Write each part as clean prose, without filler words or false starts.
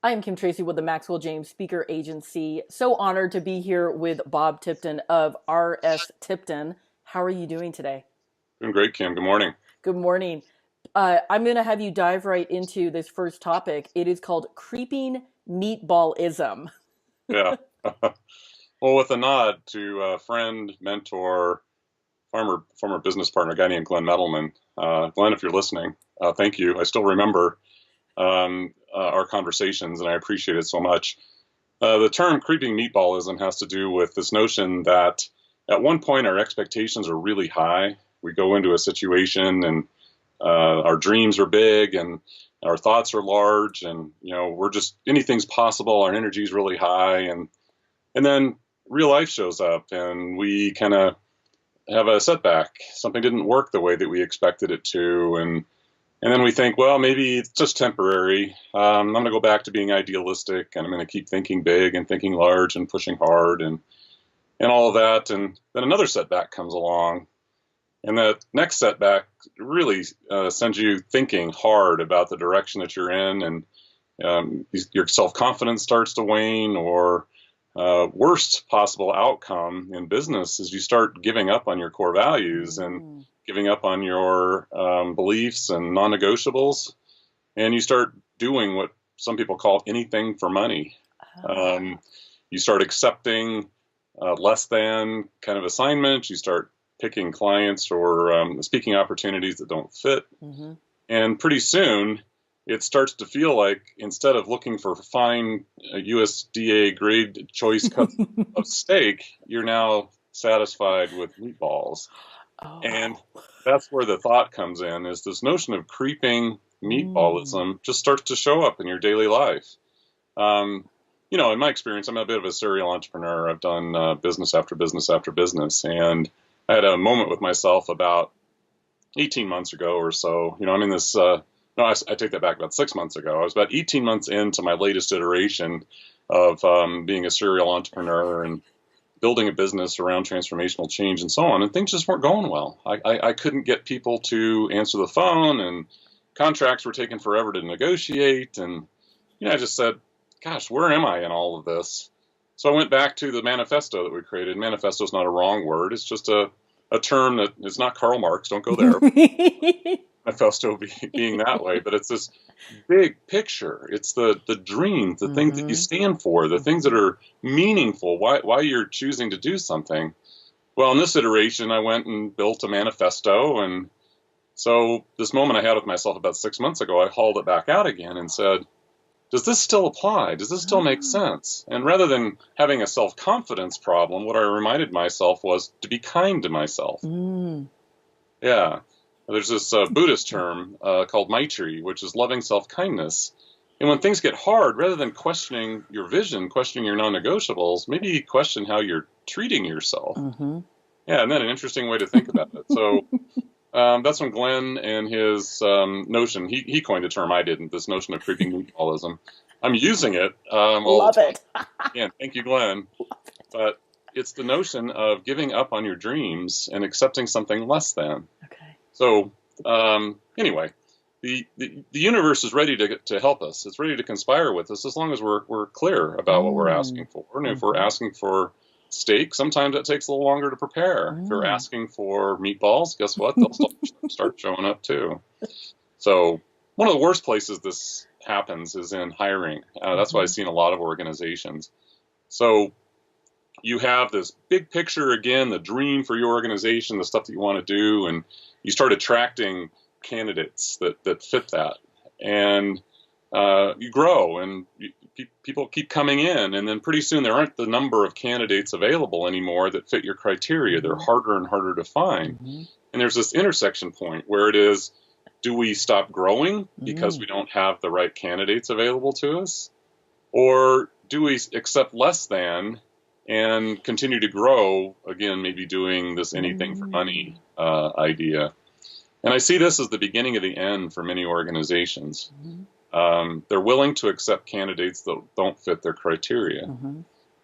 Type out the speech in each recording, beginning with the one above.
I am Kim Tracy with the Maxwell James Speaker Agency. So honored to be here with Bob Tipton of R.S. Tipton. How are you doing today? Doing great, Kim. Good morning. Good morning. I'm going to have you dive right into this first topic. It is called creeping meatballism. Yeah. Well, with a nod to a friend, mentor, former business partner, a guy named Glen Metelmann. Glenn, if you're listening, thank you. I still remember our conversations, and I appreciate it so much. The term creeping meatballism has to do with this notion that at one point our expectations are really high. We go into a situation and our dreams are big and our thoughts are large, and we're just anything's possible. Our energy is really high, and then real life shows up, and we kind of have a setback. Something didn't work the way that we expected it to, and then we think, well, maybe it's just temporary. I'm going to go back to being idealistic, and I'm going to keep thinking big and thinking large and pushing hard and all of that. And then another setback comes along, and that next setback really sends you thinking hard about the direction that you're in, and your self-confidence starts to wane, or worst possible outcome in business is you start giving up on your core values and giving up on your beliefs and non-negotiables, and you start doing what some people call anything for money. You start accepting less than kind of assignments. You start picking clients or speaking opportunities that don't fit. And pretty soon it starts to feel like instead of looking for fine USDA grade choice cuts of steak, you're now satisfied with meatballs. And that's where the thought comes in, is this notion of creeping meatballism just starts to show up in your daily life. In my experience, I'm a bit of a serial entrepreneur. I've done business after business after business. And I had a moment with myself about 18 months ago or so. I'm in this, I take that back, about 6 months ago. I was about 18 months into my latest iteration of being a serial entrepreneur and building a business around transformational change and so on, and things just weren't going well. I couldn't get people to answer the phone, and contracts were taking forever to negotiate, and I just said, gosh, where am I in all of this? So I went back to the manifesto that we created. Manifesto is not a wrong word. It's just a term that is not Karl Marx. Don't go there. Manifesto being that way, but it's this big picture. It's the dreams, the things that you stand for, the things that are meaningful, why you're choosing to do something. Well, in this iteration, I went and built a manifesto, and so this moment I had with myself about 6 months ago, I hauled it back out again and said, does this still apply? Does this still make sense? And rather than having a self-confidence problem, what I reminded myself was to be kind to myself. Yeah. There's this Buddhist term called Maitri, which is loving self-kindness. And when things get hard, rather than questioning your vision, questioning your non-negotiables, maybe question how you're treating yourself. Yeah, isn't that an interesting way to think about it? So that's when Glenn and his notion, he coined the term, I didn't, this notion of creeping meatballism. I'm using it all Love the time. it. Yeah, thank you, Glenn. But it's the notion of giving up on your dreams and accepting something less than. Okay. So anyway, the universe is ready to help us. It's ready to conspire with us as long as we're clear about what we're asking for. And if we're asking for steak, sometimes it takes a little longer to prepare. If you're asking for meatballs, guess what? They'll start showing up too. So one of the worst places this happens is in hiring. That's why I've seen a lot of organizations. So you have this big picture, again, the dream for your organization, the stuff that you want to do, and you start attracting candidates that fit that. And you grow, and people keep coming in, and then pretty soon there aren't the number of candidates available anymore that fit your criteria. They're harder and harder to find. And there's this intersection point where it is, do we stop growing because we don't have the right candidates available to us? Or do we accept less than and continue to grow, again, maybe doing this anything for money idea? And I see this as the beginning of the end for many organizations. They're willing to accept candidates that don't fit their criteria.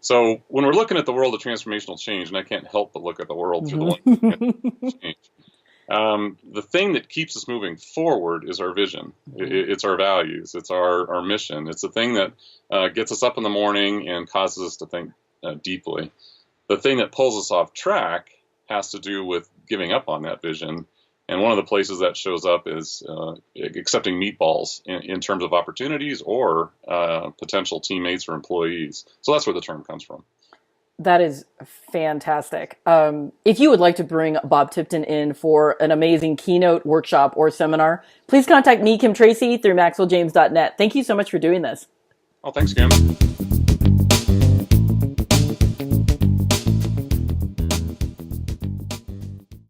So when we're looking at the world of transformational change, and I can't help but look at the world through the lens of transformational change, the thing that keeps us moving forward is our vision. It's our values. It's our mission. It's the thing that gets us up in the morning and causes us to think deeply. The thing that pulls us off track has to do with giving up on that vision. And one of the places that shows up is accepting meatballs in terms of opportunities or potential teammates or employees. So that's where the term comes from. That is fantastic. If you would like to bring Bob Tipton in for an amazing keynote, workshop, or seminar, please contact me, Kim Tracy, through maxwelljames.net. Thank you so much for doing this. Oh, thanks, Kim.